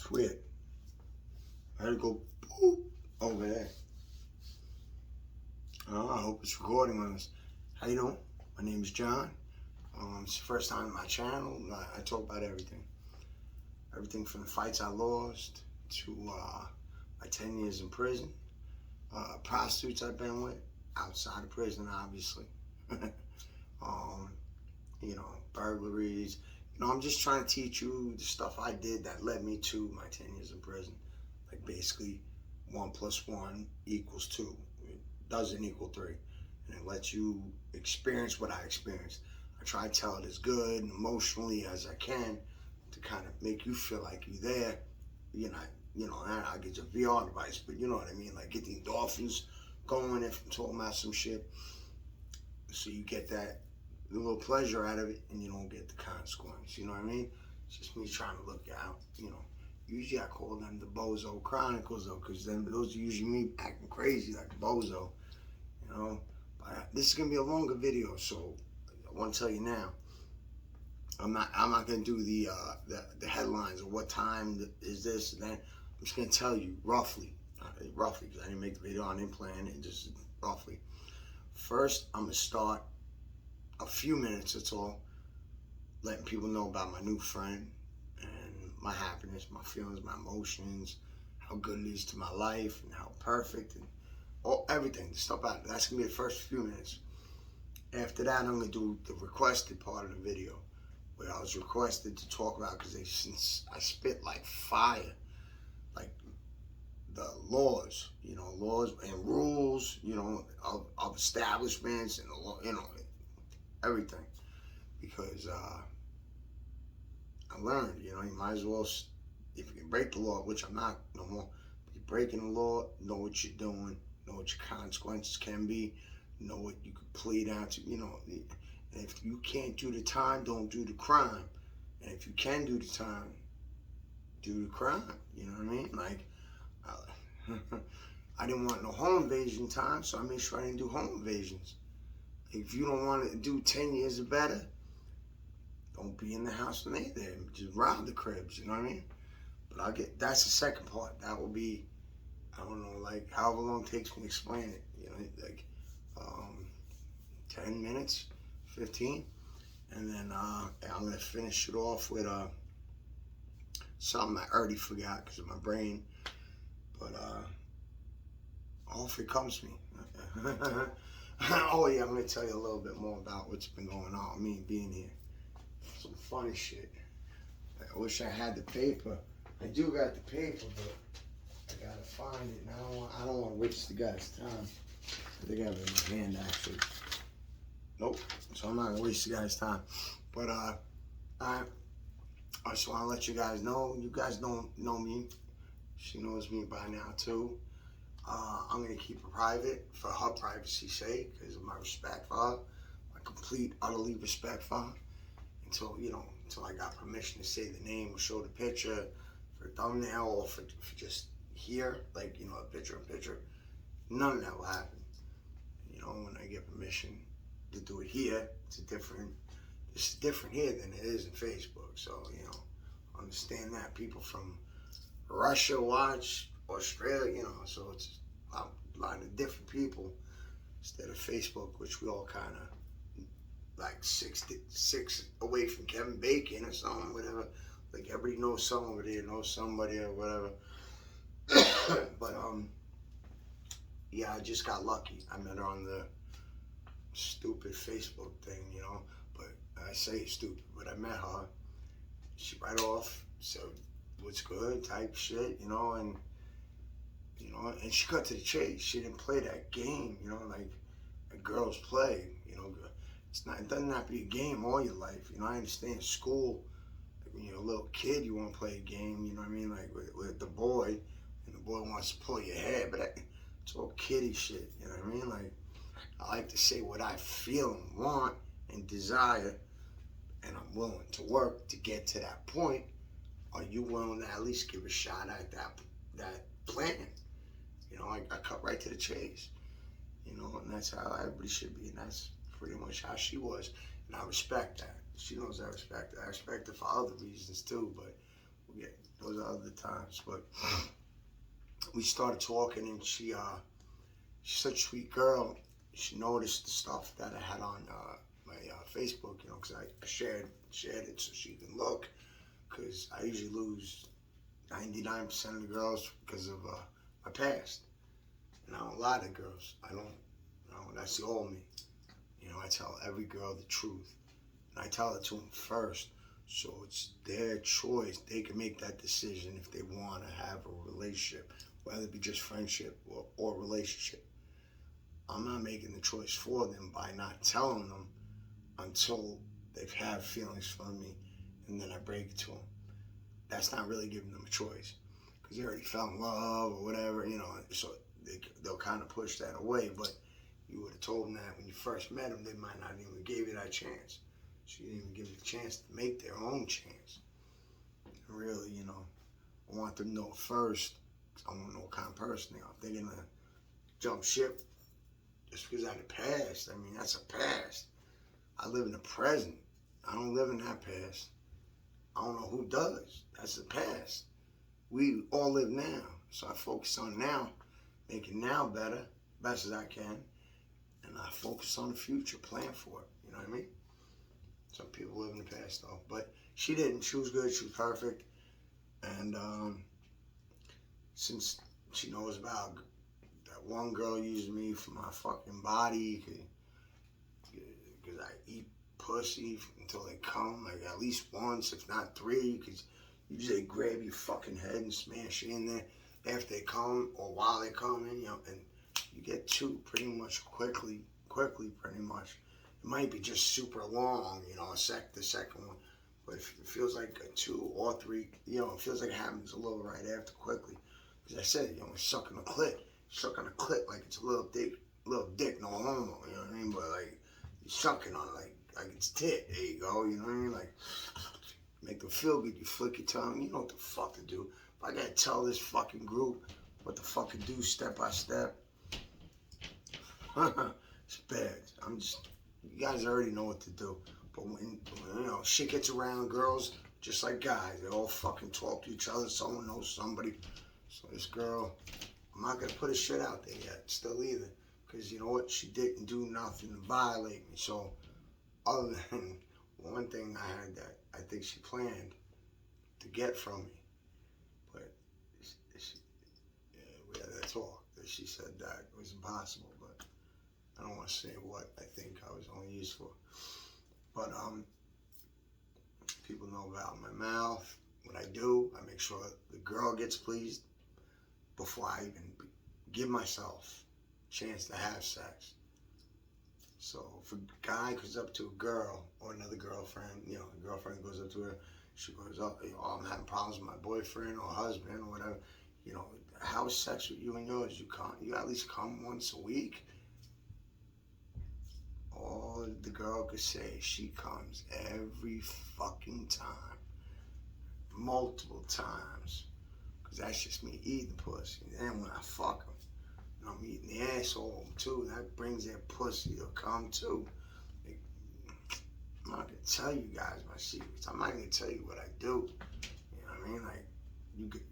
It's weird. I had to go boop over there. I hope it's recording on this. How you doing? My name is John. It's the first time on my channel. I talk about everything. Everything from the fights I lost to my 10 years in prison, prostitutes I've been with, outside of prison, obviously. You know, burglaries. You know, I'm just trying to teach you the stuff I did that led me to my 10 years in prison. Like basically 1 + 1 = 2. It doesn't equal 3. And it lets you experience what I experienced. I try to tell it as good and emotionally as I can to kind of make you feel like you're there. You know, I get your VR device, but you know what I mean? Like get the endorphins going if I'm talking about some shit. So you get that little pleasure out of it and you don't get the consequence. You know what I mean? It's just me trying to look out, you know. Usually I call them the Bozo Chronicles though, because then those are usually me acting crazy like a bozo, you know. But this is gonna be a longer video, so I want to tell you now. I'm not gonna do the headlines of what time is this and that. I'm just gonna tell you roughly, because I didn't make the video, I didn't plan it, just roughly. First, I'm gonna start a few minutes, that's all, letting people know about my new friend and my happiness, my feelings, my emotions, how good it is to my life and how perfect and everything, the stuff out. That's gonna be the first few minutes. After that, I'm gonna do the requested part of the video, where I was requested to talk about, because since I spit like fire, like the laws, you know, laws and rules, you know, of establishments and you know, everything, because I learned, you know, you might as well, if you can break the law, which I'm not no more, but you're breaking the law, know what you're doing, know what your consequences can be, know what you could plead out to, you know. And if you can't do the time, don't do the crime. And if you can do the time, do the crime. You know what I mean? Like, I didn't want no home invasion time, so I made sure I didn't do home invasions. If you don't want to do 10 years or better, don't be in the house when they're there. Just rob the cribs, you know what I mean? But that's the second part. That will be, I don't know, like however long it takes me to explain it. You know, like 10 minutes, 15. And then I'm going to finish it off with something I already forgot because of my brain. But hopefully it comes to me. Oh yeah, I'm going to tell you a little bit more about what's been going on with me being here. Some funny shit. I wish I had the paper. I do got the paper, but I gotta find it. And I don't want to waste the guy's time. I think I have it in my hand actually. Nope. So I'm not gonna waste the guy's time. But I just want to let you guys know. You guys don't know me. She knows me by now too. I'm gonna keep it private for her privacy's sake, because of my respect for her, my complete, utterly respect for her. Until I got permission to say the name or show the picture for a thumbnail or for just here, like, you know, a picture in picture. None of that will happen. You know, when I get permission to do it here, it's different here than it is in Facebook. So, you know, understand that. People from Russia watch, Australia, you know, so it's a lot of different people instead of Facebook, which we all kind of like six away from Kevin Bacon or something, whatever. Like everybody knows someone over there, knows somebody or whatever. But yeah, I just got lucky. I met her on the stupid Facebook thing, you know. But I say it's stupid, but I met her. She right off said, "What's good?" type shit, you know, and and she cut to the chase. She didn't play that game, you know, like girls play, you know. It doesn't have to be a game all your life, you know. I understand school, like when you're a little kid, you want to play a game, you know what I mean, like with the boy, and the boy wants to pull your hair, but it's all kiddie shit, you know what I mean? Like, I like to say what I feel and want and desire, and I'm willing to work to get to that point. Are you willing to at least give a shot at that plan? You know, I cut right to the chase, you know, and that's how everybody should be, and that's pretty much how she was, and I respect that. She knows I respect her. I respect her for other reasons too, but Yeah, those are other times. But we started talking, and she's such a sweet girl. She noticed the stuff that I had on my Facebook, because I shared it so she can look. Because I usually lose 99% of the girls because of my past. And I don't lie to girls. I don't. That's the old me. I tell every girl the truth. And I tell it to them first. So it's their choice. They can make that decision if they want to have a relationship, whether it be just friendship or relationship. I'm not making the choice for them by not telling them until they've had feelings for me, and then I break it to them. That's not really giving them a choice, because they already fell in love or whatever, so they'll kind of push that away. But you would have told them that when you first met them, they might not even give you that chance. So you didn't even give them the chance to make their own chance. And really, I want them to know first, because I want to know what kind of person they are. If they're going to jump ship just because I had a past, that's a past. I live in the present. I don't live in that past. I don't know who does. That's the past. We all live now. So I focus on now, making now better, best as I can. And I focus on the future, plan for it. You know what I mean? Some people live in the past though. But she didn't. She was good. She was perfect. And since she knows about that one girl using me for my fucking body, because I eat pussy until they come, like at least once, if not three, because usually they grab your fucking head and smash it in there after they come or while they come in, and you get two pretty much quickly, pretty much. It might be just super long, the second one, but if it feels like a two or three, it feels like it happens a little right after quickly. Because I said, it's sucking a clit. Sucking a clit like it's a little dick, no homo, you know what I mean? But like, you're sucking on it like it's tit, there you go, you know what I mean? Like, make them feel good, you flick your tongue, you know what the fuck to do. If I gotta tell this fucking group what the fuck to do step by step, it's bad. You guys already know what to do. But when shit gets around, girls, just like guys, they all fucking talk to each other, someone knows somebody. So this girl, I'm not gonna put her shit out there yet, still either. Because you know what, she didn't do nothing to violate me. So, other than one thing I had that I think she planned to get from me. But we had that talk that she said that it was impossible, but I don't want to say what I think I was only used for. But people know about my mouth, what I do. I make sure the girl gets pleased before I even give myself a chance to have sex. So if a guy goes up to a girl or another girlfriend, a girlfriend goes up to her, she goes, oh, I'm having problems with my boyfriend or husband or whatever. How is sex with you and yours? You at least come once a week? All the girl could say, she comes every fucking time. Multiple times. Because that's just me eating pussy. And then when I fuck them, and I'm eating the asshole too, that brings that pussy to come too. I'm not going to tell you guys my secrets. I'm not going to tell you what I do. You know what I mean? Like,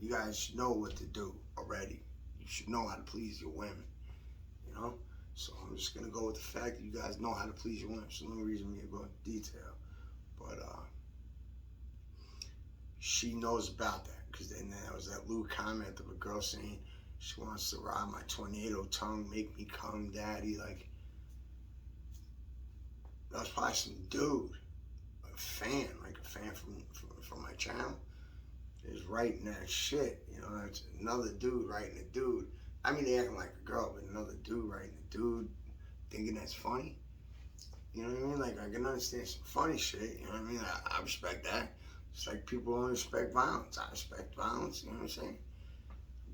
you guys should know what to do already. You should know how to please your women. So I'm just going to go with the fact that you guys know how to please your women. So no reason me to go into detail. But she knows about that. Because then there was that lewd comment of a girl saying she wants to ride my tornado tongue, make me come, daddy. Like, that was probably some dude, a fan from my channel, is writing that shit. It's another dude writing a dude. I mean, they acting like a girl, but another dude writing a dude, thinking that's funny. You know what I mean? Like, I can understand some funny shit. You know what I mean? I respect that. It's like people don't respect violence. I respect violence. You know what I'm saying?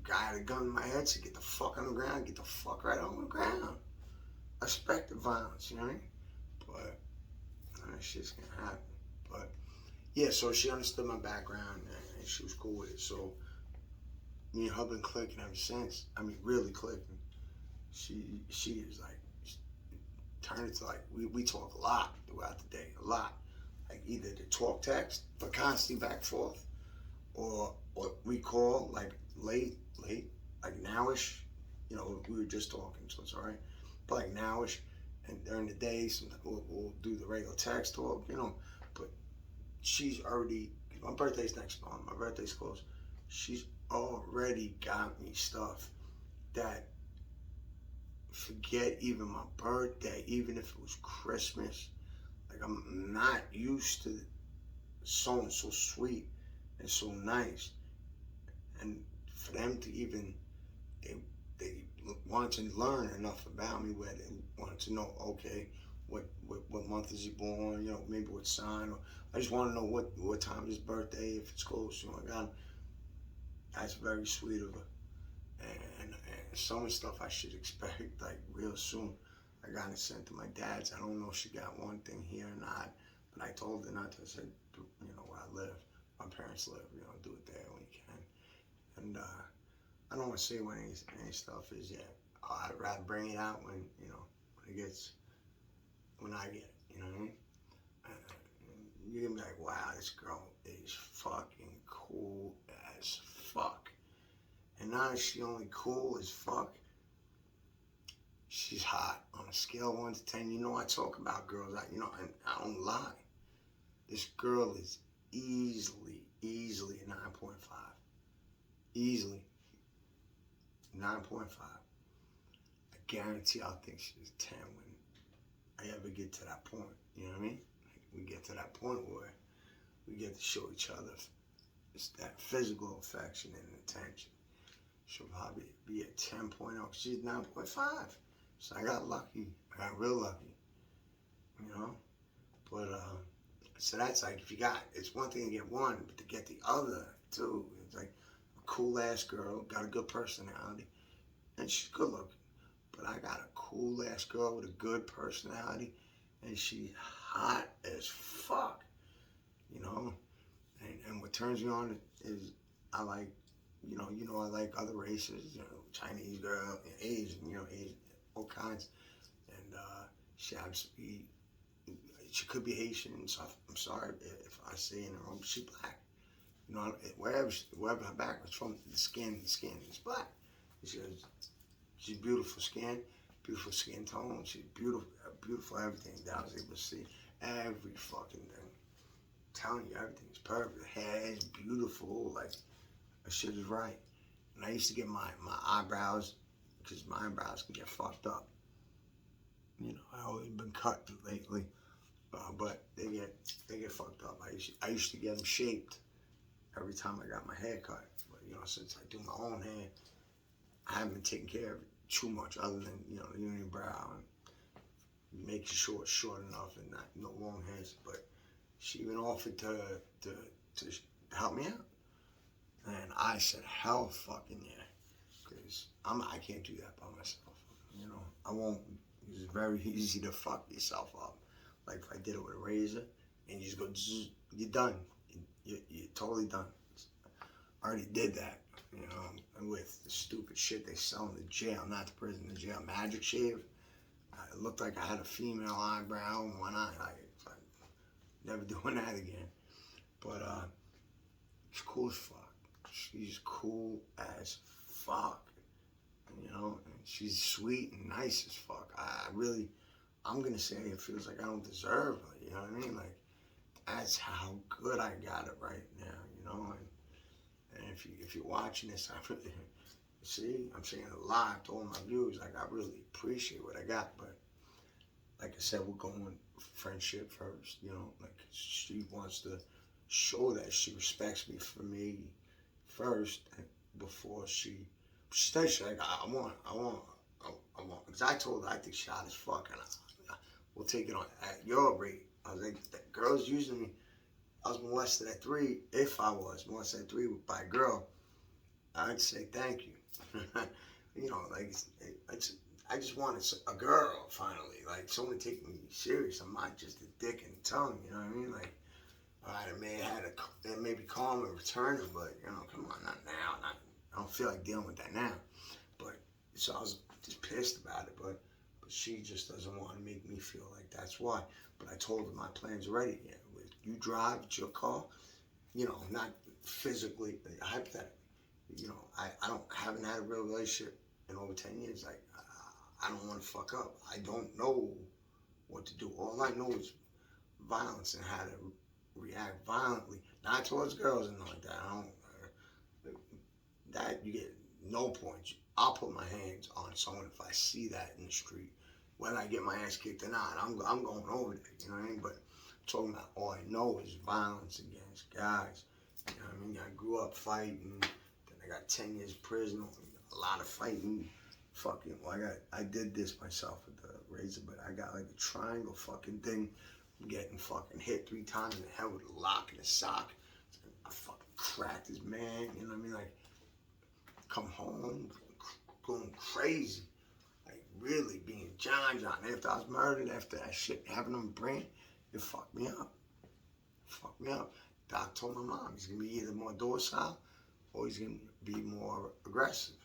Guy had a gun in my head, said, get the fuck on the ground, get the fuck right on the ground. I respect the violence, you know what I mean? But that shit's gonna happen. But yeah, so she understood my background and she was cool with it. So me and her been clicking ever since. I mean, really clicking. She is like, turned into like, we talk a lot throughout the day, a lot. Like either the talk text, but constantly back and forth, or what we call like late, like nowish. You know, we were just talking, so it's all right. But like nowish, and during the day, sometimes we'll do the regular text talk, you know. But she's already, my birthday's next month, my birthday's close. She's already got me stuff that, forget even my birthday, even if it was Christmas, like I'm not used to someone so sweet and so nice. And for them to even, they wanted to learn enough about me where they wanted to know, okay, what month is he born, you know, maybe what sign, or I just want to know what time his birthday, if it's close, you know. I got him. That's very sweet of her. And some of the stuff I should expect like real soon. I got it sent to my dad's. I don't know if she got one thing here or not, but I told her not to. I said, you know, where I live, my parents live, you know, do it there when you can. And I don't want to say when any stuff is yet. I'd rather bring it out when, you know, when I get it, you know what I mean? You're gonna be like, wow, this girl is fucking cool as fuck. And not is she only cool as fuck, she's hot. On a scale of 1 to 10, you know I talk about girls, and I don't lie. This girl is easily a 9.5. Easily 9.5. I guarantee I'll think she's 10 when I ever get to that point. You know what I mean? Like, we get to that point where we get to show each other it's that physical affection and attention. She'll probably be at 10.0. She's 9.5. So I got lucky. I got real lucky. You know? But, so that's like, if you got, it's one thing to get one, but to get the other, too. It's like a cool ass girl, got a good personality, and she's good looking. But I got a cool ass girl with a good personality, and she's hot as fuck. You know? And what turns me on is I like, you know, I like other races, you know, Chinese girl, Asian, you know, Asian, all kinds. And she could be Haitian, so I'm sorry if I say in her own, she's black. You know, wherever her background's from, the skin is black. She's beautiful skin tone. She's beautiful everything that I was able to see. Every fucking thing. I'm telling you, everything's perfect. The hair is beautiful, like, that shit is right. And I used to get my eyebrows, because my eyebrows can get fucked up. You know, I always been cut lately, but they get fucked up. I used to get them shaped every time I got my hair cut. But, you know, since I do my own hair, I haven't been taking care of it too much, other than, you know, the unibrow and making sure it's short enough and not no long hairs. But she even offered to help me out. And I said, hell fucking yeah. Because I can't do that by myself. You know, I won't. It's very easy to fuck yourself up. Like if I did it with a razor and you just go, you're done. You're totally done. I already did that, you know, and with the stupid shit they sell in the jail, not the prison, the jail, magic shave. It looked like I had a female eyebrow and one eye. I'm never doing that again. But it's cool as fuck. She's cool as fuck, you know, and she's sweet and nice as fuck. I'm gonna say it feels like I don't deserve her, you know what I mean? Like, that's how good I got it right now, you know, and if you're watching this, I really, see, I'm saying a lot to all my viewers, like, I really appreciate what I got, but like I said, we're going friendship first, you know, like, she wants to show that she respects me for me first before she said, she's like, I want, because I told her I think she hot as fuck, and we'll take it on at your rate. I was like, that girls usually, I was molested at 3, if I was molested at 3 by a girl, I'd say thank you. You know, like, I just wanted a girl, finally, like, someone taking me serious. I'm not just a dick and tongue, you know what I mean? Like, I may have had it may be calm and returning, but, you know, come on, not now. I don't feel like dealing with that now. But, so I was just pissed about it, but she just doesn't want to make me feel like that's why. But I told her my plan's ready. Yeah, you drive, it's your car. You know, not physically, hypothetically, you know, haven't had a real relationship in over 10 years. Like, I don't want to fuck up. I don't know what to do. All I know is violence and how to react violently, not towards girls and like that. I don't. That you get no points. I'll put my hands on someone if I see that in the street, whether I get my ass kicked or not. I'm going over there. You know what I mean? But talking about all I know is violence against guys. You know what I mean? I grew up fighting. Then I got 10 years prison. A lot of fighting. Fucking. Well, I did this myself with the razor, but I got like a triangle fucking thing. I'm getting fucking hit 3 times in the head with a lock and a sock. I fucking cracked his man. You know what I mean? Like, come home going crazy. Like, really being John. After I was murdered, after that shit happened on my brain, it fucked me up. Doc told my mom he's going to be either more docile or he's going to be more aggressive.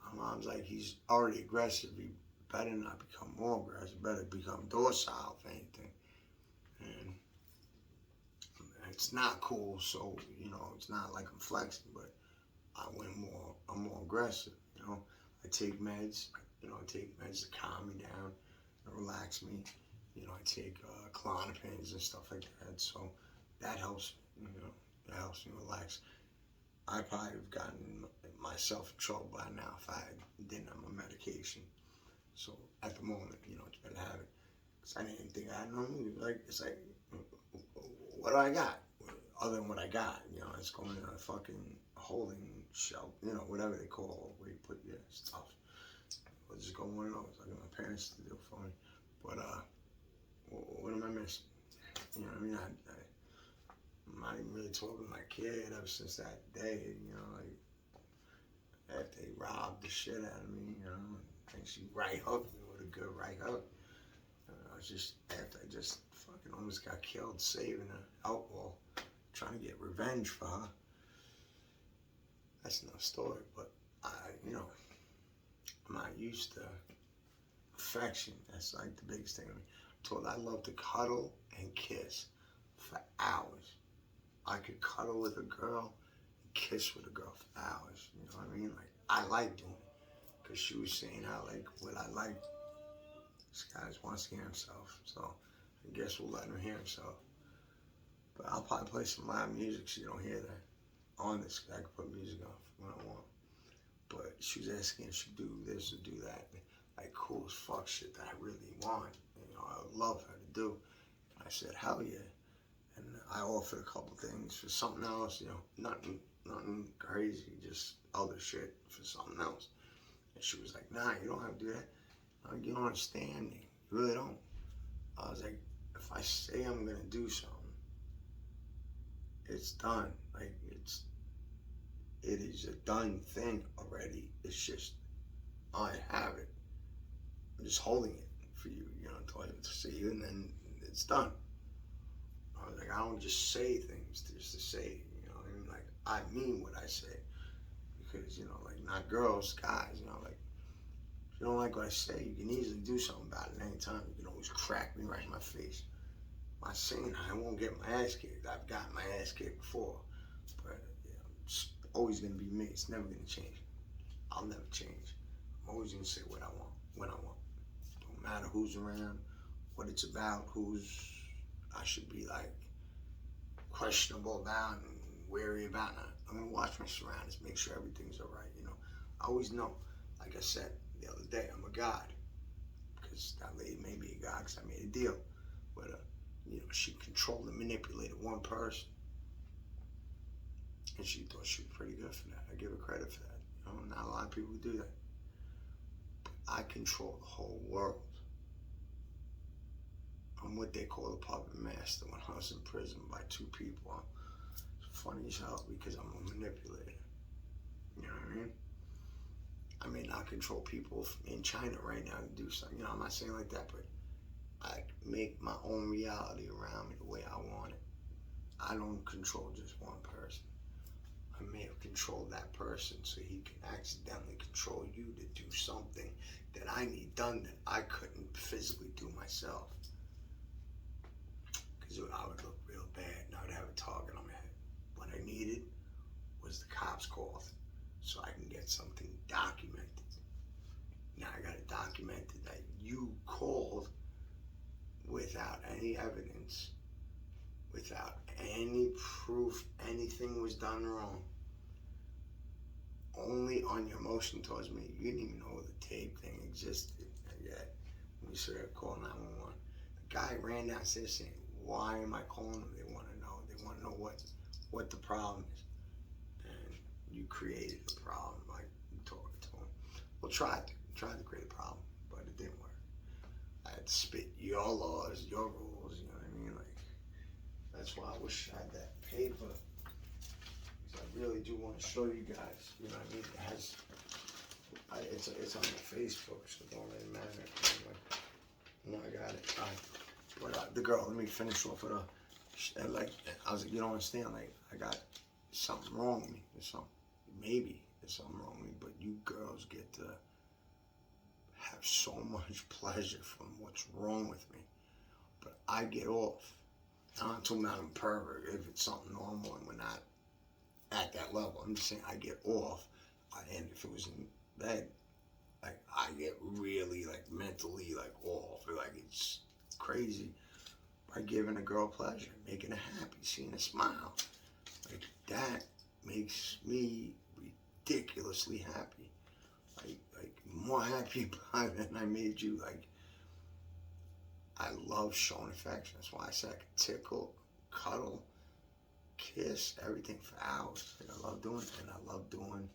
My mom's like, he's already aggressive. He better not become more aggressive. Better become docile, if anything. And it's not cool, so, you know, it's not like I'm flexing, but I'm more aggressive, you know. I take meds, to calm me down and relax me. You know, I take Klonopins and stuff like that, so that helps, you know, that helps me relax. I probably have gotten myself in trouble by now if I didn't have my medication. So at the moment, you know, it's better to have it. Because I didn't think I had no need. Like, it's like, what do I got? Other than what I got, you know, it's going in a fucking holding shelf, you know, whatever they call where you put your stuff. I'll just go one of those. I got my parents to do it for me. But, what am I missing? You know what I mean? I'm not even really talking to my kid ever since that day, you know, like, after they robbed the shit out of me, you know, and she right hooked me with a good right hook. I was just, after I just fucking almost got killed saving her alcohol, trying to get revenge for her. That's another story, but you know, I'm not used to affection. That's like the biggest thing. I told I love to cuddle and kiss for hours. I could cuddle with a girl and kiss with a girl for hours. You know what I mean? Like, I like doing it. Because she was saying how, like, what I like. This guy just wants to hear himself. So, I guess we'll let him hear himself. But I'll probably play some loud music so you don't hear that on this. I can put music on when I want. But she was asking if she do this or do that. Like, cool as fuck shit that I really want. You know, I would love her to do. And I said, hell yeah. And I offered a couple things for something else, you know, nothing crazy, just other shit for something else. And she was like, nah, you don't have to do that. Like, you don't understand me. You really don't. I was like, if I say I'm gonna do something, it's done. Like, it is a done thing already. It's just, I have it. I'm just holding it for you, you know, until I see you, and then it's done. I was like, I don't just say things just to say, you know, I mean, like, I mean what I say. Because, you know, like, not girls, guys, you know, like, if you don't like what I say, you can easily do something about it any time. You can always crack me right in my face. I'm not saying I won't get my ass kicked. I've gotten my ass kicked before. But, you know, it's always going to be me. It's never going to change. I'll never change. I'm always going to say what I want, when I want. Don't matter who's around, what it's about, who's I should be, like, questionable about and wary about. I'm going to watch my surroundings, make sure everything's all right, you know. I always know, like I said the other day, I'm a god. Because that lady made me a god because I made a deal with her. You know, she controlled and manipulated one person. And she thought she was pretty good for that. I give her credit for that. You know, not a lot of people do that. But I control the whole world. I'm what they call a puppet master. When I was in prison by 2 people, it's funny as hell because I'm a manipulator. You know what I mean? I may not control people in China right now to do something. You know, I'm not saying like that, but I make my own reality around me the way I want it. I don't control just one person. I may have controlled that person so he can accidentally control you to do something that I need done that I couldn't physically do myself. Because I would look real bad and I would have a target on my head. What I needed get something documented. Now I got it documented that you called without any evidence, without any proof anything was done wrong. Only on your emotion towards me. You didn't even know the tape thing existed yet when you started calling 911. The guy ran downstairs saying, why am I calling them? They want to know. They want to know what the problem is. And you created a problem, like you told it to him. Well, tried to create a problem, but it didn't work. I had to spit your laws, your rules, you know what I mean? Like, that's why I wish I had that paper. I really do want to show you guys, you know what I mean? It has, it's on my Facebook, so it don't really matter. Anyway, no, I got it. But the girl, let me finish off with her. Like, I was like, you don't understand, like, I got something wrong with me. Maybe there's something wrong with me, but you girls get to have so much pleasure from what's wrong with me. But I get off. I'm not talking about I'm pervert, if it's something normal and we're not at that level. I'm just saying I get off, and if it was in bed, like I get really like mentally like off, or like it's crazy by giving a girl pleasure, making her happy, seeing her smile. Like that makes me ridiculously happy. Like more happy than I made you. Like I love showing affection. That's why I said I could tickle, cuddle, kiss, everything for hours. Like I love doing it, and I love doing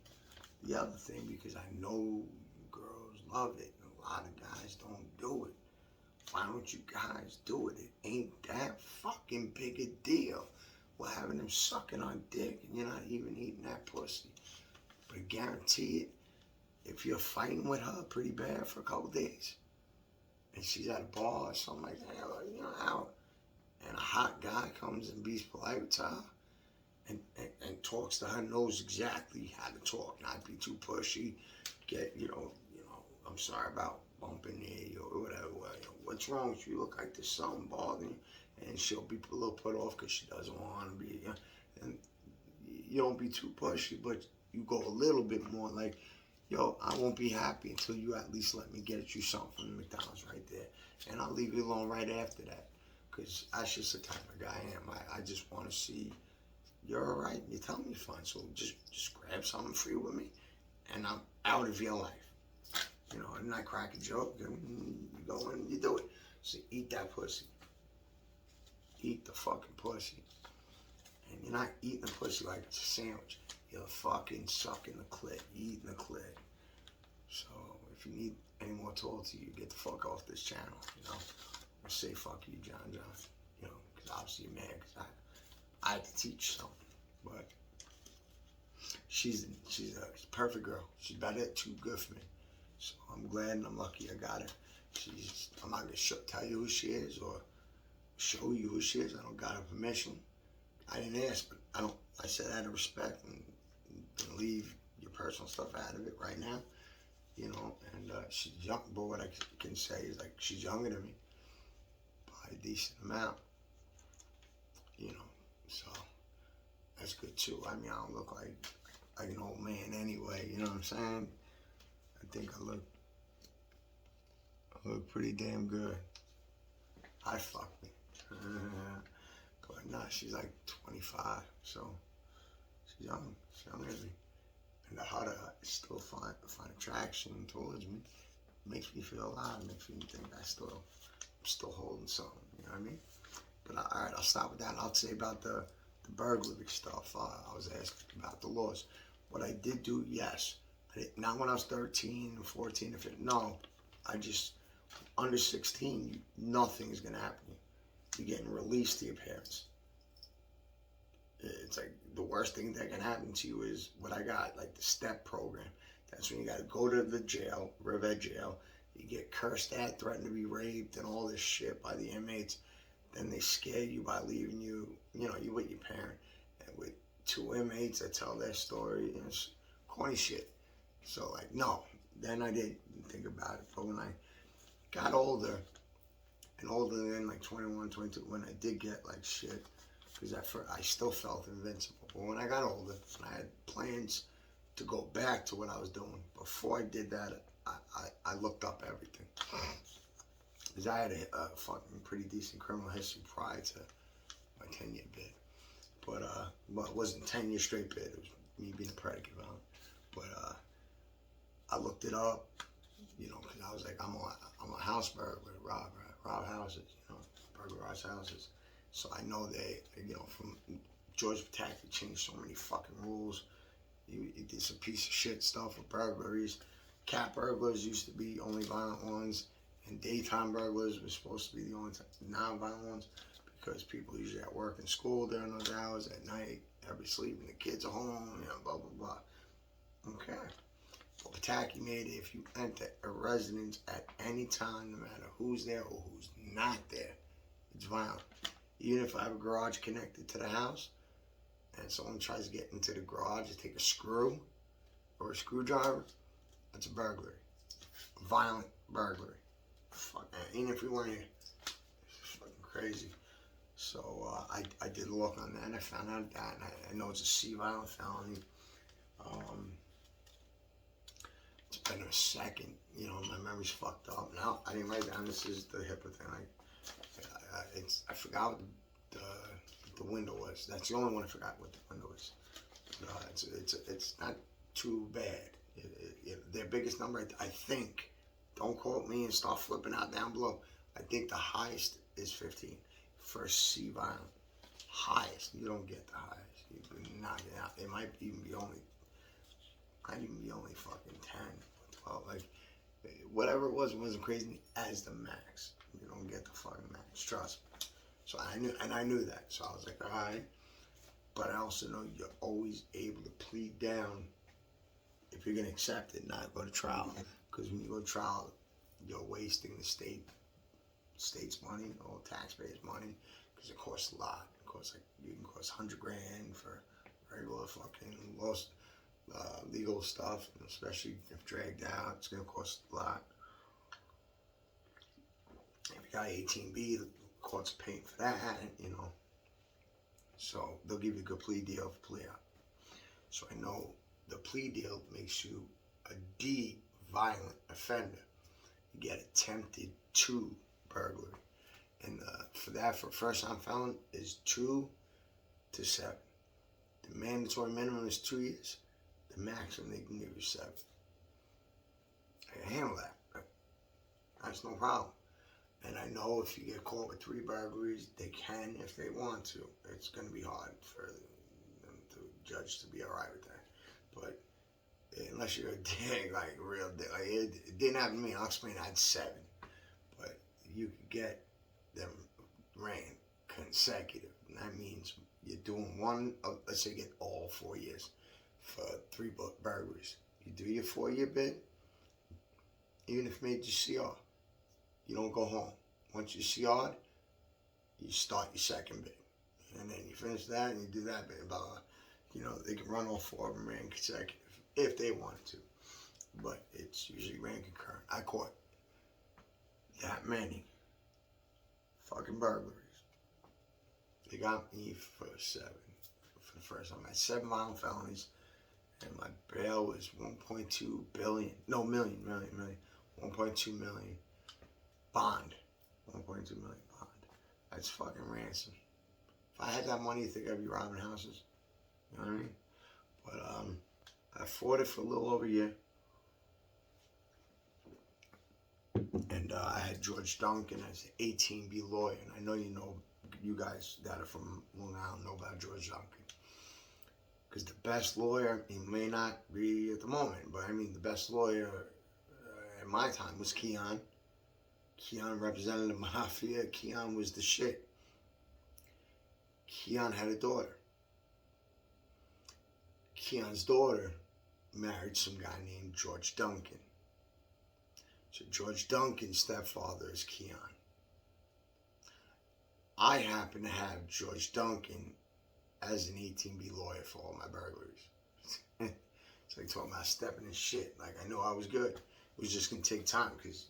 the other thing because I know girls love it. And a lot of guys don't do it. Why don't you guys do it? It ain't that fucking big a deal. We're having them sucking on dick and you're not even eating that pussy. But I guarantee it, if you're fighting with her pretty bad for a couple days, and she's at a bar or something like that, or, you know, out, and a hot guy comes and be polite to her and talks to her, knows exactly how to talk, not be too pushy, get, you know, I'm sorry about bumping you or whatever, what's wrong with you? You look like there's something bothering you, and she'll be a little put off because she doesn't want to be, and you don't be too pushy, but you go a little bit more like, yo, I won't be happy until you at least let me get you something from McDonald's right there. And I'll leave you alone right after that. Because that's just the type of guy I am. I just want to see you're all right. You tell me you're fine. So just grab something free with me, and I'm out of your life. You know, and I crack a joke, and you go and you do it. So eat that pussy. Eat the fucking pussy. And you're not eating the pussy like it's a sandwich. You're fucking sucking the clit, eating the clit. So if you need any more told to you, get the fuck off this channel, you know. Or say fuck you, John, you know, because obviously you're mad, because I had to teach something. But she's a perfect girl. She's better, too good for me. So I'm glad and I'm lucky I got her. I'm not gonna tell you who she is or show you who she is. I don't got her permission. I didn't ask, but I said out of respect and leave your personal stuff out of it right now, you know. And she's young, but what I can say is like she's younger than me by a decent amount, you know. So that's good too. I mean, I don't look like an old man anyway. You know what I'm saying? I think I look pretty damn good. I fuck me. But nah, she's like 25, so she's young. She's younger than me. And the harder I still find attraction towards me, makes me feel alive, makes me think I'm still holding something, you know what I mean? But all right, I'll stop with that. I'll say about the burglary stuff. I was asking about the laws. What I did do, yes. Not when I was 13 and 14. No, I just, under 16, nothing is going to happen to you. You're getting released to your parents. It's like the worst thing that can happen to you is what I got, like the STEP program. That's when you got to go to the jail, Riverhead jail. You get cursed at, threatened to be raped, and all this shit by the inmates. Then they scare you by leaving you, you know, you with your parent. And with 2 inmates that tell their story, and it's corny shit. So, like, no. Then I didn't think about it. But when I got older, and older than like 21, 22, when I did get like shit, because at first I still felt invincible. But when I got older, and I had plans to go back to what I was doing. Before I did that, I looked up everything. Because I had a fucking pretty decent criminal history prior to my 10-year bid. But it wasn't 10 years straight bid. It was me being a predicate on it. But I looked it up, you know, because I was like, I'm a house burglar, rob houses, you know, burglarize houses. So I know they, you know, from Georgia Tech, they changed so many fucking rules. You did some piece of shit stuff with burglaries. Cat burglars used to be only violent ones, and daytime burglars were supposed to be the only non-violent ones, because people usually at work and school during those hours. At night, everybody's sleeping, the kids are home, you know, blah, blah, blah. Okay. Well, Pataki made it, if you enter a residence at any time, no matter who's there or who's not there, it's violent. Even if I have a garage connected to the house, and someone tries to get into the garage to take a screw or a screwdriver, that's a burglary. A violent burglary. Fuck, even if we weren't here, it's fucking crazy. So I did look on that, and I found out that, and I know it's a C violent felony. It's been a second, you know, my memory's fucked up. Now, I didn't write down, this is the HIPAA thing. I forgot what the window was. That's the only one I forgot what the window is. It's not too bad. Their biggest number, I think, don't quote me and start flipping out down below, I think the highest is 15 for C violent. Highest. You don't get the highest. You can knock it out. It might even be only fucking 10 or 12. Like, whatever it wasn't crazy as the max. You don't get the fucking max. Trust me. So I knew that. So I was like, all right. But I also know you're always able to plead down if you're going to accept it, not go to trial. Because when you go to trial, you're wasting the state's money or taxpayers' money, because it costs a lot. It costs you can cost $100,000 for regular fucking legal stuff, and especially if dragged out, it's going to cost a lot. If you got 18B, the court's paying for that, you know. So they'll give you a good plea deal for plea out. So I know the plea deal makes you a D violent offender. You get attempted to burglary. And for first time felon is 2 to 7. The mandatory minimum is 2 years. The maximum they can give you 7. I can handle that. That's no problem. And I know if you get caught with 3 burglaries, they can if they want to. It's going to be hard for them to judge to be all right with that. But unless you're a dick, like a real dick. Like it didn't happen to me. I'll explain. I had 7. But you could get them ran consecutive. And that means you're doing one, let's say you get all 4 years for 3 burglaries. You do your 4-year bid, even if it made you CR. You don't go home. Once you CR'd, you start your second bid. And then you finish that and you do that bid. Blah, blah. You know, they can run all 4 of them ran consecutive if they wanted to. But it's usually ran concurrent. I caught that many fucking burglaries. They got me for 7 for the first time. I had 7 violent felonies, and my bail was 1.2 billion. No, million. 1.2 million. Bond. 1.2 million bond. That's fucking ransom. If I had that money, you think I'd be robbing houses? You know what I mean? But I fought it for a little over a year. And I had George Duncan as an 18B lawyer. And I know you guys that are from Long Island know about George Duncan. Because the best lawyer, he may not be at the moment, but I mean the best lawyer at my time was Keon. Keon represented the mafia. Keon was the shit. Keon had a daughter. Keon's daughter married some guy named George Duncan. So George Duncan's stepfather is Keon. I happen to have George Duncan as an 18B lawyer for all my burglaries. It's like talking about stepping in shit. Like, I know I was good. It was just going to take time because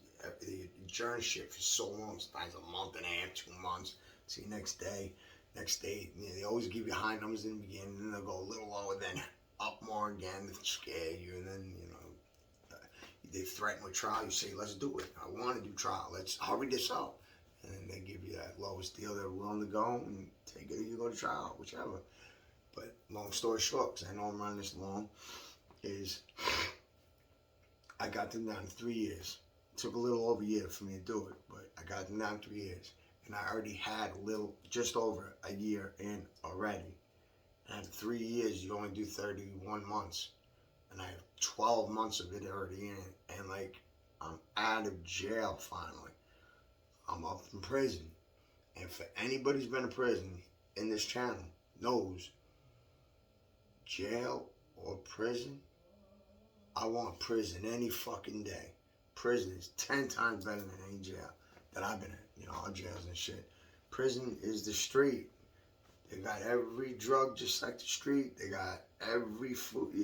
you adjourn shit for so long. Sometimes a month and a half, 2 months. See, next day, you know, they always give you high numbers in the beginning, and then they'll go a little lower, then up more again to scare you, and then, they threaten with trial. You say, let's do it. I want to do trial. Let's hurry this up. And then they give you that lowest deal. They're willing to go and take it, or you go to trial, whichever. But long story short, because I know I'm running this long, is I got them down to 3 years. It took a little over a year for me to do it, but I got them down 3 years. And I already had just over a year in already. And 3 years, you only do 31 months. And I have 12 months of it already in. And I'm out of jail finally. I'm up from prison. And for anybody who's been in prison in this channel knows, jail or prison, I want prison any fucking day. Prison is 10 times better than any jail that I've been in. All jails and shit. Prison is the street. They got every drug just like the street. They got every food.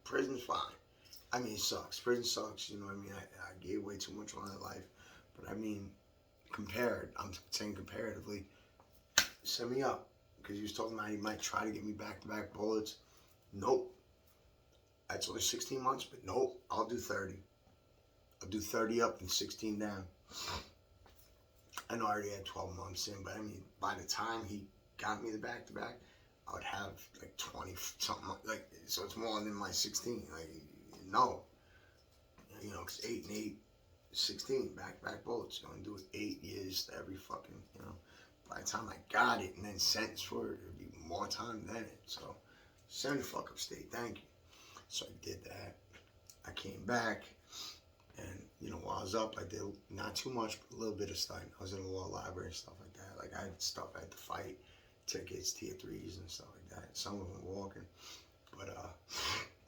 Prison's fine. I mean, it sucks. Prison sucks. You know what I mean? I gave way too much on that life. But I mean, I'm saying comparatively, send me up. Because he was talking about he might try to get me back-to-back bullets. Nope. That's only 16 months, but nope. I'll do 30. I'll do 30 up and 16 down. I know I already had 12 months in, but I mean, by the time he got me the back-to-back, I would have 20 something, so it's more than my 16. No. Because 8 and 8, 16 back-to-back bullets. You only do it 8 years every fucking, by the time I got it and then sentenced for it, it'd be more time than it. So, send the fuck up state, thank you. So I did that. I came back, and, while I was up, I did not too much, but a little bit of studying. I was in the law library and stuff like that. I had stuff I had to fight, tickets, tier 3s and stuff like that. Some of them walking. But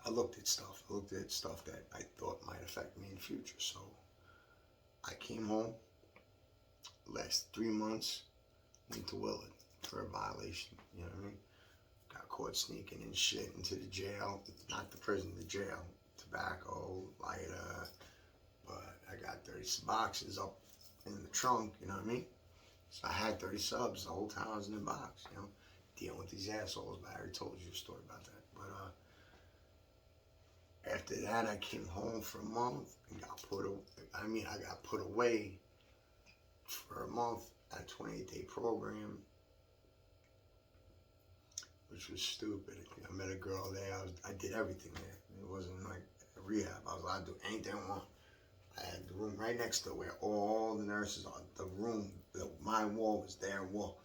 I looked at stuff. I looked at stuff that I thought might affect me in the future. So I came home. Last 3 months, went to Willard for a violation. You know what I mean? Got caught sneaking and shit into the jail. Not the prison, the jail. Tobacco, lighter. But I got 30 boxes up in the trunk, you know what I mean? So I had 30 subs the whole time I was in the box, dealing with these assholes. But I already told you a story about that. But after that, I came home for a month and got I got put away for a month at a 28-day program, which was stupid. I met a girl there. I did everything there. It wasn't like a rehab. I was allowed to do anything I want. I had the room right next to where all the nurses are. The room, my wall was their wall.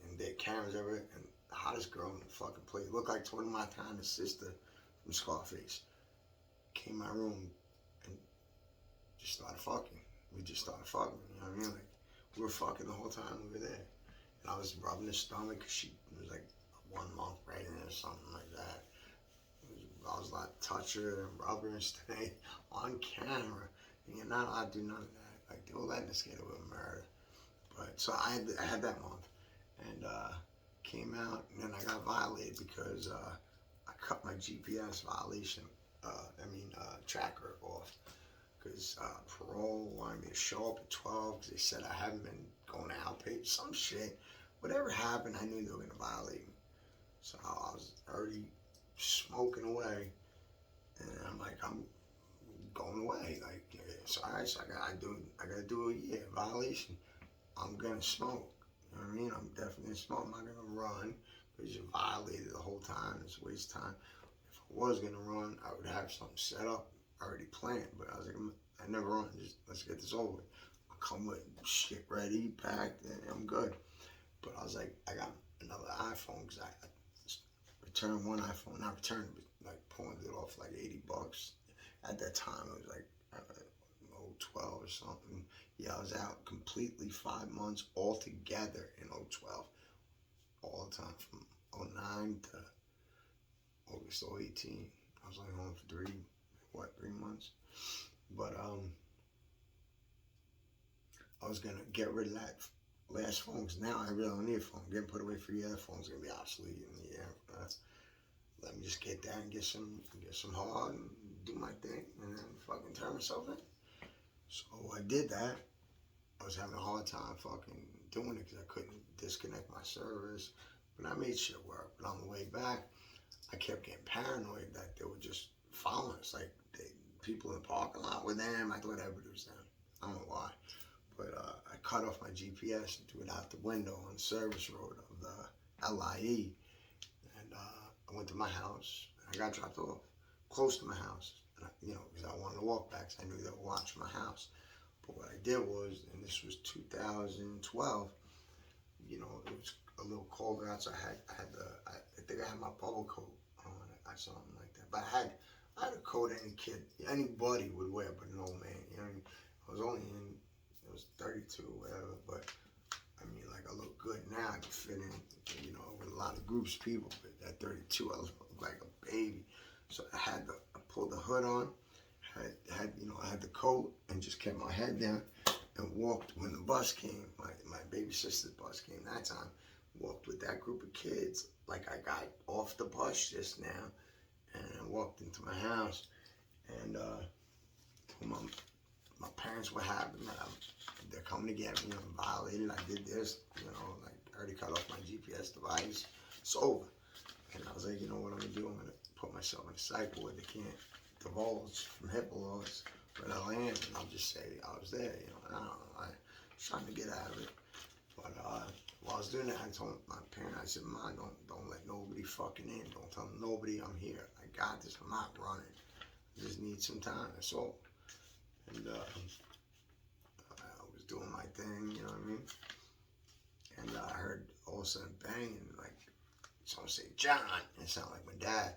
And their cameras everywhere. And the hottest girl in the fucking place, looked like Tony Montana's sister from Scarface, came in my room and just started fucking. We just started fucking, you know what I mean? We were fucking the whole time we were there. And I was rubbing her stomach because she was 1 month pregnant or something like that. I was allowed to touch her and rub her and stay on camera. And you're not allowed to do none of that. They were letting us get away with murder. But so I had that month. And came out, and then I got violated because I cut my GPS violation, tracker off. Because parole wanted me to show up at 12 because they said I haven't been going to outpatient, some shit. Whatever happened, I knew they were going to violate me. So I was already smoking away, and I'm going away. So I gotta do a year violation. I'm gonna smoke. You know what I mean? I'm definitely gonna smoke. I'm not gonna run because you violated the whole time. It's a waste of time. If I was gonna run, I would have something set up, already planned. But I was I never run. Just let's get this over with. I'll come with shit ready, packed, and I'm good. But I was I got another iPhone because I returned one iPhone, not returned, but pawned it off $80. At that time, it was 12 or something. Yeah, I was out completely 5 months altogether in 12. All the time from 09 to August 18. I was only home for 3 months. But I was gonna get rid of that last phone because now I really don't need a phone. Getting put away for the other phone's gonna be obsolete in the year. Let me just get that and get some hard and do my thing and then fucking turn myself in. So I did that. I was having a hard time fucking doing it because I couldn't disconnect my servers, but I made shit work. But on the way back, I kept getting paranoid that they were just following us. Like, people in the parking lot were them. I thought everybody was them. I don't know why. But I cut off my GPS and threw it out the window on the service road of the LIE. And I went to my house. And I got dropped off close to my house. And because I wanted to walk back, so I knew they were watching my house. But what I did was, and this was 2012, it was a little colder outside. I think I had my bubble coat on, something like that. But I had a coat anybody would wear, but no man. I was only it was 32 or whatever, but I mean, like, I look good now. I can fit in, with a lot of groups of people. But at 32, I look like a baby. So I pulled the hood on, I had the coat, and just kept my head down and walked when the bus came. My baby sister's bus came that time. Walked with that group of kids like I got off the bus just now, and I walked into my house, and told my parents what happened. They're coming to get me. I'm violated. I did this. Like, I already cut off my GPS device. It's over. And I was like, you know what I'm gonna do? I'm gonna put myself in a cycle where they can't divulge from HIPAA laws where I am, and I'll just say I was there. I don't know. I was trying to get out of it. But while I was doing that, I told my parents, I said, Mom, don't let nobody fucking in. Don't tell nobody I'm here. I got this. I'm not running. I just need some time. That's all. And I was doing my thing, you know what I mean? And I heard all of a sudden banging, like someone say, John. And it sounded like my dad.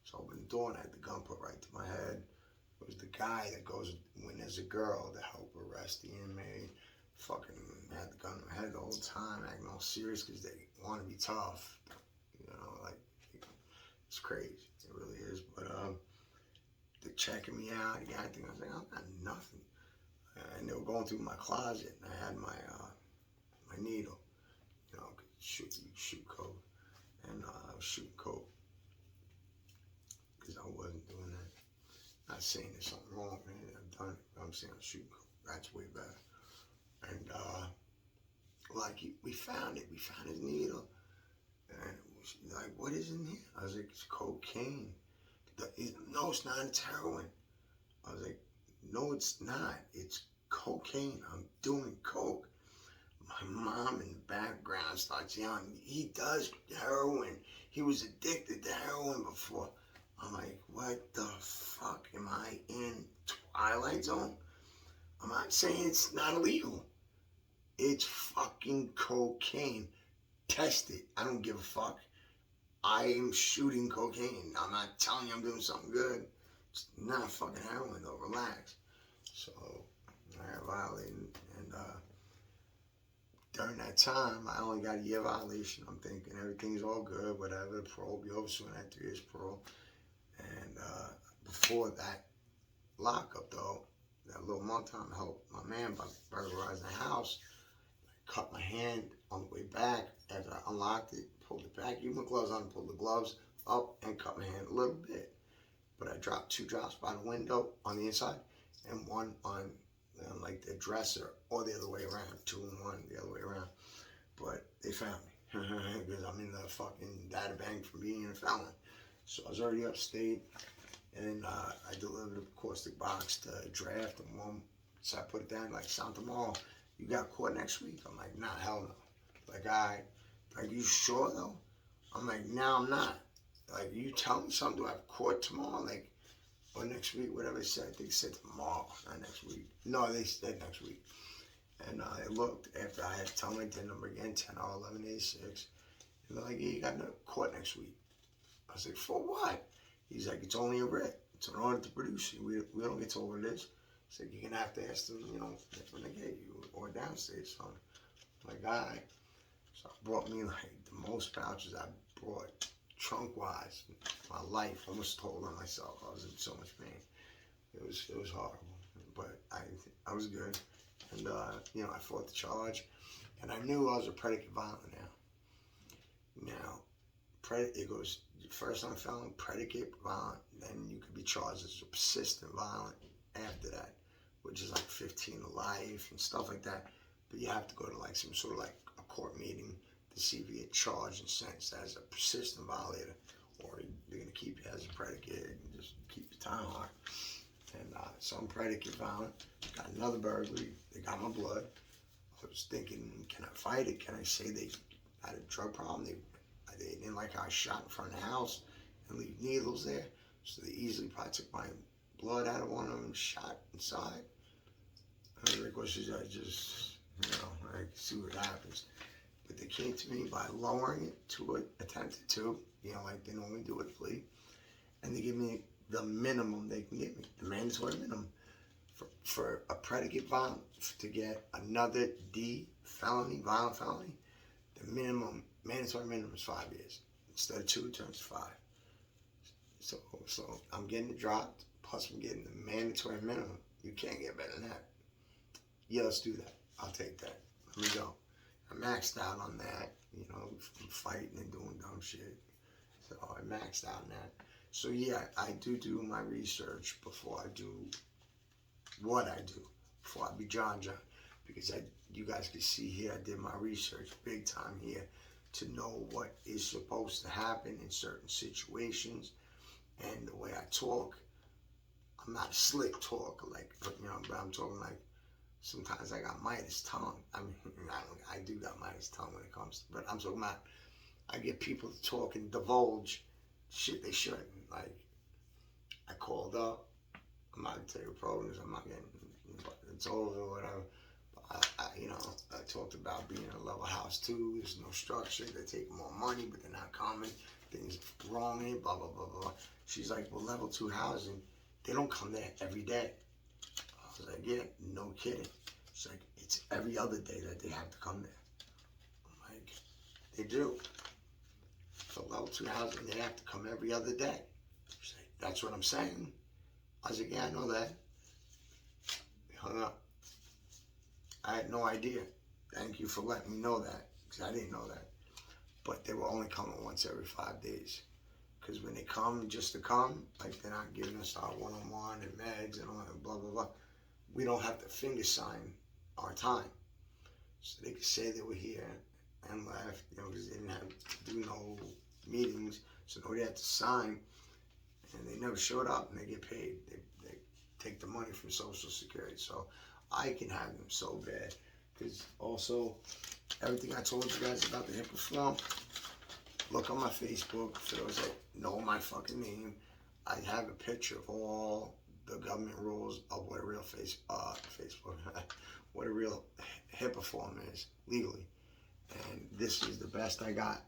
So I opened the door and I had the gun put right to my head. It was the guy that goes when there's a girl to help arrest the inmate. Fucking had the gun in my head the whole time, acting all serious because they want to be tough. Like, it's crazy. It really is. But they're checking me out. I got everything. I was like, I got nothing. And they were going through my closet, and I had my needle. Shoot code. And I was shooting coke because I wasn't doing that. Not saying there's something wrong, man. I've done it. I'm saying I'm shooting coke. That's way better. And we found it. We found his needle. And it was like, what is in here? I was like, it's cocaine. No, it's not. It's heroin. I was like, no, it's not. It's cocaine. I'm doing coke. My mom in the background starts yelling, he does heroin. He was addicted to heroin before. I'm like, what the fuck? Am I in Twilight Zone? I'm not saying it's not illegal. It's fucking cocaine. Test it. I don't give a fuck. I am shooting cocaine. I'm not telling you I'm doing something good. It's not fucking heroin though. Relax. So I got violated, and during that time, I only got a year violation. I'm thinking everything's all good, whatever. The parole will be over soon. I had 3 years parole. And before that lockup, though, that little month time, I helped my man by burglarizing the house. I cut my hand on the way back. As I unlocked it, pulled it back, even with gloves on, pulled the gloves up and cut my hand a little bit. But I dropped 2 drops by the window on the inside and 1 on like the dresser, or the other way around, 2 and 1 the other way around. But they found me because I'm in the fucking data bank for being a felon. So I was already upstate, and I delivered a caustic box to draft and one. So I put it down like, Santa tomorrow. You got court next week? I'm like, nah, hell no. Like, like, you sure though? I'm like, no, I'm not. Like, you tell me something, do I have court tomorrow? Like, or next week, whatever they said. I think they said tomorrow, not next week. No, they said next week. And I looked after I had to tell my DIN number again, 10R1186. And they're like, yeah, you got no court next week. I was like, for what? He's like, it's only a writ. It's an order to produce you. We don't get to what it is. He's like, you're going to have to ask them, when they get you, or downstage. So I'm like, all right. So I brought me like the most pouches I brought trunk-wise. My life, almost told on myself. I was in so much pain. It was horrible, but I was good. And I fought the charge, and I knew I was a predicate violent now. It goes first time felon, predicate violent, then you could be charged as a persistent violent after that, which is like 15 to life and stuff like that. But you have to go to like some sort of like a court meeting to see if you get charged and sentenced as a persistent violator, or they're gonna some predicate violent, got another burglary, they got my blood. I was thinking, can I fight it? Can I say they had a drug problem? They didn't like how I shot in front of the house and leave needles there. So they easily probably took my blood out of one of them and shot inside. And the question is, I just, I see what happens. But they came to me by lowering it to an attempted to, like they normally do with a plea. And they give me the minimum they can give me, the mandatory minimum. For a predicate violent, to get another D felony, violent felony, the mandatory minimum is 5 years. Instead of 2, it turns to 5. So I'm getting it dropped, plus I'm getting the mandatory minimum. You can't get better than that. Yeah, let's do that. I'll take that. Let me go. I maxed out on that, from fighting and doing dumb shit. So I maxed out on that. So yeah, I do my research before I do what I do, before I be John, because you guys can see here, I did my research big time here to know what is supposed to happen in certain situations. And the way I talk, I'm not a slick talker, but I'm talking like, sometimes I got Midas tongue. I mean, I do got Midas tongue when it comes to, but I'm talking about, I get people to talk and divulge shit they shouldn't. Like, I called up, I'm not gonna tell you programs, I'm not getting, it's over or whatever. I talked about being in a level house too, there's no structure, they're taking more money, but they're not coming, things wrong in it, blah, blah, blah, blah. She's like, well, level 2 housing, they don't come there every day. I was like, yeah, no kidding. She's like, it's every other day that they have to come there. I'm like, they do. For level 2 housing, they have to come every other day. She's like, that's what I'm saying. I was like, yeah, I know that. We hung up. I had no idea. Thank you for letting me know that, because I didn't know that. But they were only coming once every 5 days. Because when they come just to come, like they're not giving us our one-on-one and meds and all that, blah, blah, blah. We don't have to finger sign our time. So they could say they were here and left, because they didn't have to do no meetings. So nobody had to sign. And they never showed up and they get paid. They take the money from Social Security. So I can have them so bad. Because also, everything I told you guys about the HIPAA form, look on my Facebook. For those that know my fucking name, I have a picture of all the government rules of what a real Facebook, what a real HIPAA form is, legally. And this is the best I got.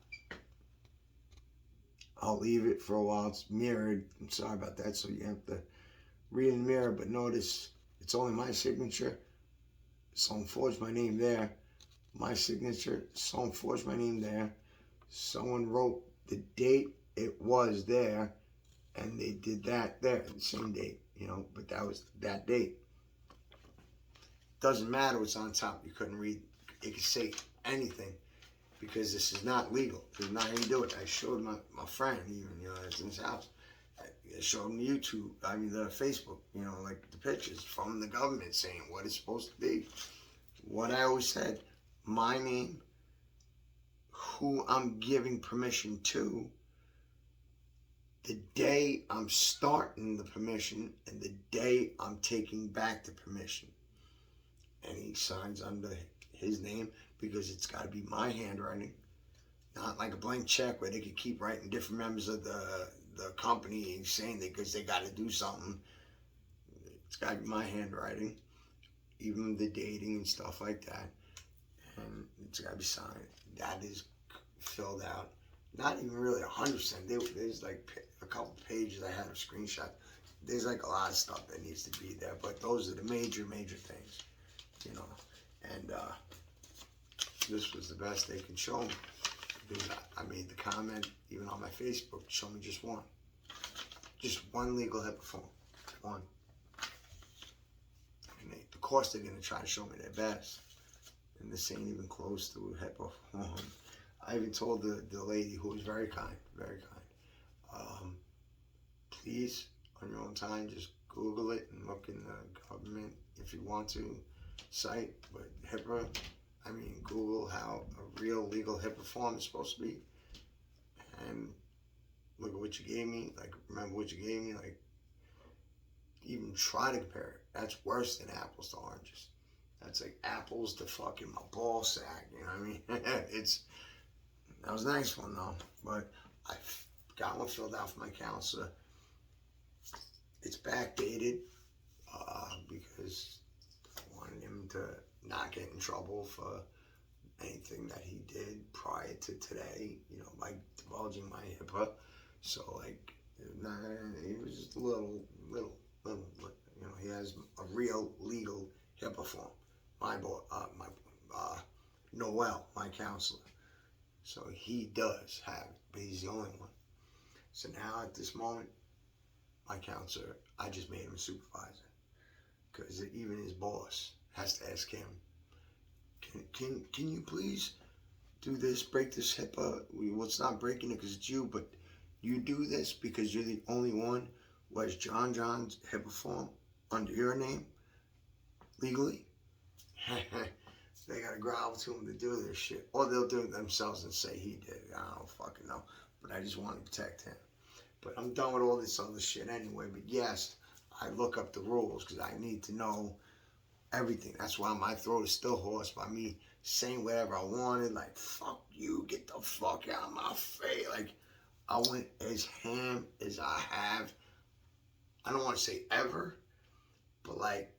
I'll leave it for a while. It's mirrored. I'm sorry about that. So you have to read in the mirror, but notice it's only my signature. Someone forged my name there. My signature, someone forged my name there. Someone wrote the date it was there, and they did that there, the same date, but that was that date. Doesn't matter what's on top. You couldn't read. It could say anything, because this is not legal. There's not how you do it. I showed my friend, even, that's in his house. I showed him the Facebook, like the pictures from the government saying what it's supposed to be. What I always said, my name, who I'm giving permission to, the day I'm starting the permission, and the day I'm taking back the permission. And he signs under his name, because it's got to be my handwriting, not like a blank check where they could keep writing different members of the company saying that because they got to do something. It's got to be my handwriting, even the dating and stuff like that, and it's got to be signed. That is filled out. Not even really 100%. There's like a couple pages I had a screenshot. There's like a lot of stuff that needs to be there, but those are the major things, and this was the best they can show me, because I made the comment even on my Facebook, show me just one legal HIPAA form, one. And of course they're gonna try to show me their best, and this ain't even close to a HIPAA form. I even told the lady, who was very kind, please, on your own time, just Google it and look in the government, if you want to, site, but HIPAA, Google how a real legal HIPAA form is supposed to be, and look at what you gave me, remember what you gave me, even try to compare it. That's worse than apples to oranges. That's like apples to fucking my ball sack. You know what I mean? That was a nice one though. But I got one filled out for my counselor. It's backdated because I wanted him to not get in trouble for anything that he did prior to today, you know, by divulging my HIPAA. So like, he was just a little, you know, he has a real legal HIPAA form. Noel, my counselor. So he does have it, but he's the only one. So now at this moment, my counselor, I just made him a supervisor. Because even his boss has to ask him, can you please do this, break this HIPAA? Well, it's not breaking it because it's you, but you do this because you're the only one who has John's HIPAA form under your name, legally. They gotta grovel to him to do this shit. Or they'll do it themselves and say he did it. I don't fucking know. But I just want to protect him. But I'm done with all this other shit anyway. But yes, I look up the rules because I need to know everything. That's why my throat is still hoarse by me saying whatever I wanted. Like, fuck you, get the fuck out of my face. Like, I went as ham as I have. I don't want to say ever, but like,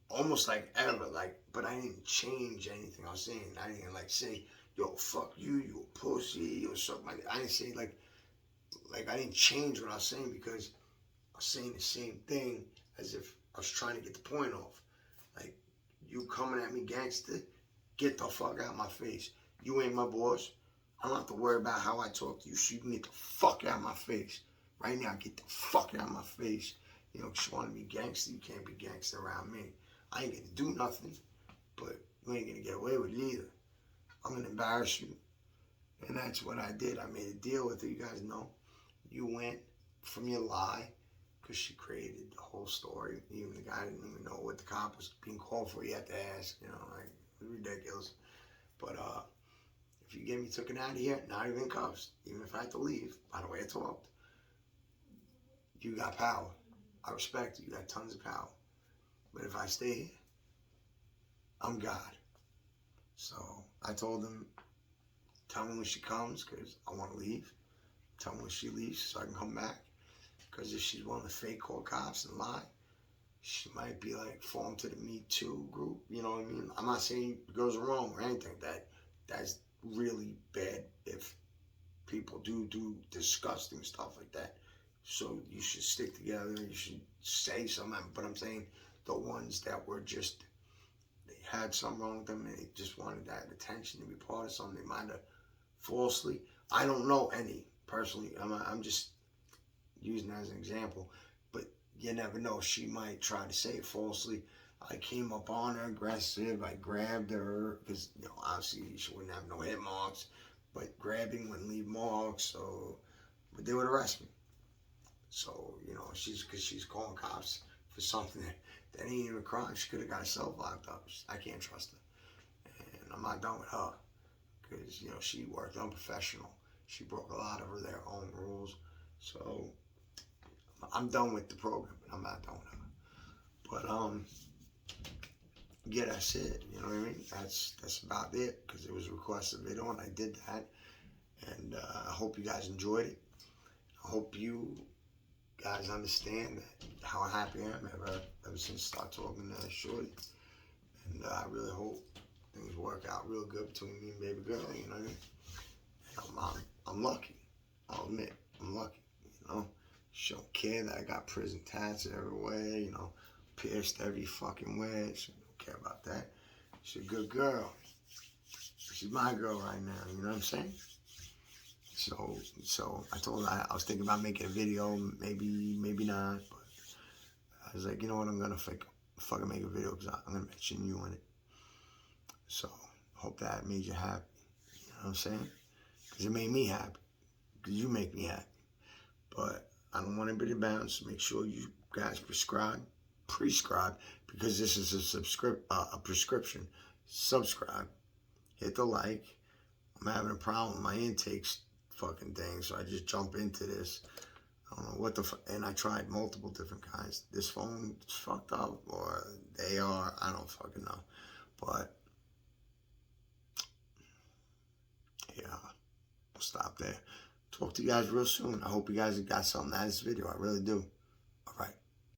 almost like ever. Like, but I didn't change anything I was saying. I didn't like say, yo, fuck you, you a pussy, you suck my. I didn't say like I didn't change what I was saying because I was saying the same thing as if I was trying to get the point off. Like, you coming at me gangster, get the fuck out of my face. You ain't my boss. I don't have to worry about how I talk to you, so you can get the fuck out of my face. Right now, get the fuck out of my face. You know, because you want to be gangster, you can't be gangster around me. I ain't gonna do nothing, but you ain't gonna get away with it either. I'm gonna embarrass you. And that's what I did. I made a deal with her. You guys know. You went from your lie, because she created the whole story. Even the guy didn't even know what the cop was being called for. He had to ask, you know, like, it was ridiculous. But if you get me taken out of here, not even cuffs, even if I had to leave, by the way I talked, you got power. I respect you. You got tons of power. But if I stay here, I'm God. So I told him, tell me when she comes, because I want to leave. Tell me when she leaves so I can come back. Because if she's willing to fake call cops and lie, she might be like falling to the Me Too group. You know what I mean? I'm not saying girls are wrong or anything. That's really bad if people do disgusting stuff like that. So you should stick together. You should say something. But I'm saying the ones that were just, they had something wrong with them and they just wanted that attention to be part of something. They might have falsely. I don't know any personally. I'm just using it as an example, but you never know. She might try to say it falsely. I came up on her aggressive. I grabbed her because, you know, obviously she wouldn't have no hit marks, but grabbing wouldn't leave marks. So, but they would arrest me. So, you know, because she's calling cops for something that ain't even a crime. She could have got herself locked up. I can't trust her, and I'm not done with her because, you know, she worked unprofessional. She broke a lot of their own rules. So I'm done with the program, but I'm not done with her. But yeah, that's it. You know what I mean? That's about it, because it was a requested video and I did that. And I hope you guys enjoyed it. I hope you guys understand how happy I am ever since I started talking to Shorty. And I really hope things work out real good between me and baby girl. You know what I mean? I'm lucky. I'll admit, I'm lucky. You know, she don't care that I got prison tats everywhere. You know, pierced every fucking way. She don't care about that. She's a good girl. She's my girl right now. You know what I'm saying? So I told her I was thinking about making a video, maybe not, but I was like, you know what, I'm gonna fucking make a video because I'm gonna mention you in it. So hope that made you happy. You know what I'm saying? Because it made me happy. Because you make me happy. But I don't want anybody to bounce. Make sure you guys prescribe, because this is a prescription. Subscribe, hit the like. I'm having a problem with my intakes fucking thing, so I just jump into this. I don't know what and I tried multiple different kinds. This phone is fucked up, or they are, I don't fucking know. But, yeah, I'll stop there. Talk to you guys real soon. I hope you guys got something out of this video. I really do.